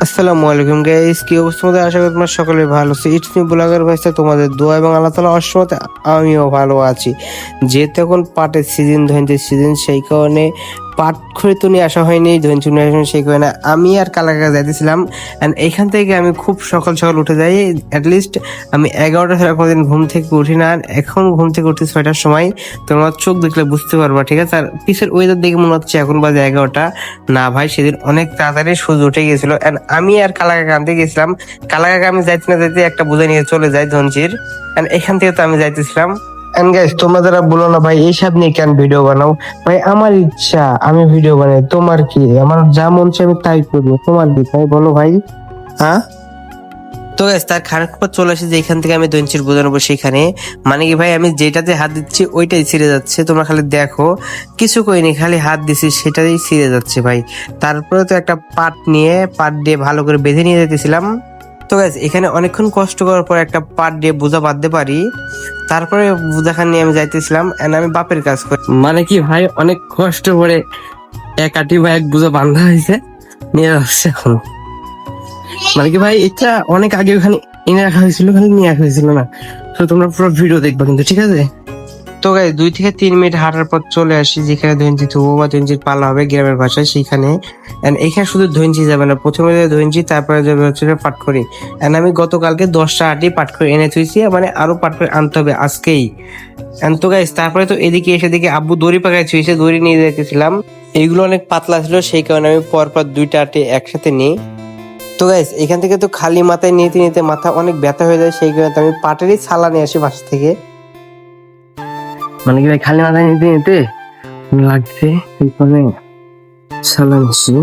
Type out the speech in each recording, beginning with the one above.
আসসালামু আলাইকুম গাইস, কি অবস্থা? তোমাদের আশা করি তোমরা সকলে ভালো আছো। ইটস মি ব্লগার ভাইসা, তোমাদের দোয়া এবং আল্লাহ তাআলা অসীমতে আমিও ভালো আছি। যেহেতু এখন পাটের সিজন, ধৈর্যের সিজন, সেই কারণে পাট খড়ি তো নিয়ে আসা হয়নি, ধৈর্য নিয়ে আসা হয়নি, সেই কারণে আমি আর কাকা যাইতেছিলাম। অ্যান্ড এখান থেকে আমি খুব সকাল সকাল উঠে যাই। অ্যাটলিস্ট আমি 11টা ছাড়া কোনোদিন ঘুম থেকে উঠি না। আর এখন ঘুম থেকে উঠি 6টার সময়। তোমরা চোখ দেখলে বুঝতে পারবা, ঠিক আছে? আর পিছের ওয়েদার দেখে মনে হচ্ছে এখন বাজে 11টা। না ভাই, সেদিন অনেক তাড়াতাড়ি সূর্য উঠে গেছিল। এন্ড আমি আর কালাকাকা আনতে গেছিলাম। কালাকাকা আমি যাইতে না যাইতে একটা বোঝা নিয়ে চলে যায় ধনচির। এন্ড এখান থেকে তো আমি যাইতেছিলাম। এন্ড গাইস, তোমরা যারা বলো না ভাই এইসব নিয়ে কেন ভিডিও বানাও, ভাই আমার ইচ্ছা আমি ভিডিও বানাই। তোমার কি? আমার যা মন চায় আমি তাই করবো। তোমার কি তাই বলো ভাই? হ্যাঁ, তো গাইস তার খানিক পর চলে আসি যেখান থেকে আমি দইঞ্চির বোঝানোবো সেখানে। মানে কি ভাই, আমি যেটাতে হাত দিচ্ছি ওইটাই ছিঁড়ে যাচ্ছে। তোমরা খালি দেখো, কিছু কইনি, খালি হাত দিছি সেটাই ছিঁড়ে যাচ্ছে ভাই। তারপরে তো একটা পাট দিয়ে ভালো করে বেঁধে নিয়ে যেতেছিলাম। তো গাইস এখানে অনেকক্ষণ কষ্ট করার পর একটা পাট দিয়ে বোঝা বাঁধতে পারি। তারপরে বোঝাখান নিয়ে আমি যাইতেছিলাম। এন্ড আমি বাপের কাজ করি। মানে কি ভাই, অনেক কষ্ট করে এক আটি বা এক বোঝা বাঁধা হয়েছে, নিয়ে যাচ্ছে এখন। মানে কি ভাই, এটা অনেক আগে ওখানে এনে রাখা হয়েছিল, ওখানে নিয়ে রাখা হয়েছিল না। তো তোমরা পুরো ভিডিও দেখবা কিন্তু, ঠিক আছে? তো গাই 2 থেকে 3 মিনিট হাঁটার পর চলে আসি যেখানে ধৈঞ্চি থুবো বা ধৈঞ্চির পালা হবে গ্রামের ভাষায়, সেইখানে। এন্ড এখানে শুধু ধৈঞ্চি যাবে না, প্রথমে যাবে ধৈঞ্চি, তারপরে যাবে হচ্ছে পাটখড়ি। এন্ড আমি গতকালকে 10টা আটি পাটখড়ি এনে থুইছি, মানে আরো পাটখড়ি আনতে হবে আজকেই। এন্ড তো গাইস তারপরে তো এদিকে এসে দেখি আব্বু দড়ি পাকায় থুইছে, দড়ি নিয়ে যেতেছিলাম। এইগুলো অনেক পাতলা ছিল, সেই কারণে আমি পরপর 2টা আটি একসাথে নিই। তো গাইস এখান থেকে তো খালি মাথায় নিতে নিতে মাথা অনেক ব্যথা হয়ে যায়, সেই কারণে আমি পাটেরই ছালা নিয়ে আসি বাসা থেকে। মানে কি ভাই, খালি মাথায় নিতে নিতে লাগছে, মানে ছালা নিচ্ছি।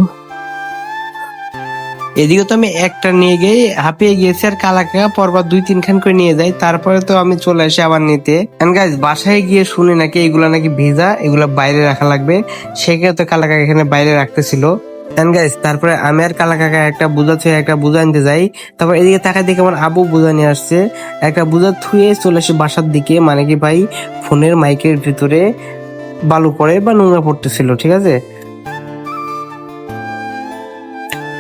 এদিকে তো আমি একটা নিয়ে গিয়ে হাঁপিয়ে গিয়েছি, আর কাকা পরপর 2-3 খান করে নিয়ে যাই। তারপরে তো আমি চলে আসি আবার নিতে। গাইস বাসায় গিয়ে শুনি নাকি এগুলা নাকি ভিজা, এগুলা বাইরে রাখা লাগবে। সেখানে তো কাকা এখানে বাইরে রাখতেছিল। গাইস তারপরে আমি আর কাকা একটা বোঝা থুয়ে একটা বোঝা আনতে যাই। তারপর এদিকে তাকাই দেখে আমার আবু বোঝা নিয়ে আসছে। একটা বোঝা থুয়ে চলে আসে বাসার দিকে। মানে কি ভাই, ফোনের মাইকের ভিতরে বালু পড়ে বা নোংরা পড়তেছিল, ঠিক আছে?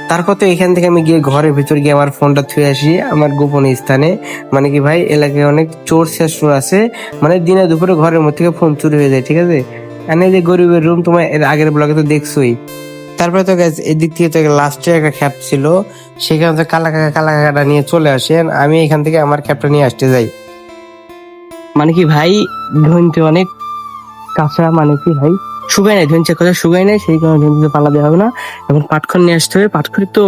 তারপর তো এখান থেকে আমি গিয়ে ঘরের ভিতর গিয়ে আমার ফোনটা থুয়ে আসি আমার গোপনীয় স্থানে। মানে কি ভাই, এলাকায় অনেক চোর শেষর আছে, মানে দিনে দুপুরে ঘরের মধ্যে থেকে ফোন চুরি হয়ে যায়, ঠিক আছে? এনে যে গরিবের রুম, তোমার এর আগের ব্লগে তো দেখছোই। তারপরে তো গাইস এদিক থেকে তো লাস্টে একটা খ্যাপ ছিল, সেখানে তো কালাকাটা নিয়ে চলে আসেন। আমি এখান থেকে আমার খ্যাপটা নিয়ে আসতে যাই। মানে কি ভাই, ধনতে অনেক কাঁচা, মানে কি ভাই শুকাই নাই, ধনচের কথা শুকাই নাই, সেই কারণে ধনতে পালা দেওয়া হবে না। এখন পাটখড় নিয়ে আসতে হবে। পাটখড়ি তো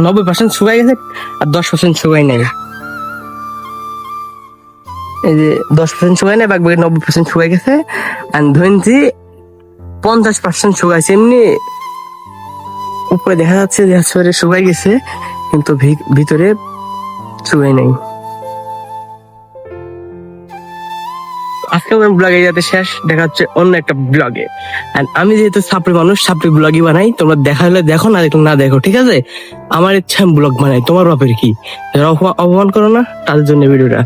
90% শুকাই গেছে, আর 10% শুকাই নাই। এই যে 10% শুকাই নাই, বাকি 90% শুকাই গেছে। আর ধনছি 50% শুকাইছে। এমনি উপরে দেখা যাচ্ছে যে আসলে শুকাই গেছে, কিন্তু ভিতরে শুকাই নাই। আজকে ব্লগে যাতে শেষ, দেখা হচ্ছে অন্য একটা ব্লগে। আমি যেহেতু সাপড়ি মানুষ, সাপড়ি ব্লগই বানাই। তোমরা দেখালে দেখো, না দেখো না দেখো, ঠিক আছে? আমার ইচ্ছা আমি ব্লগ বানাই, তোমার বাপের কি? যারা অপমান করো না তাদের জন্য ভিডিওটা।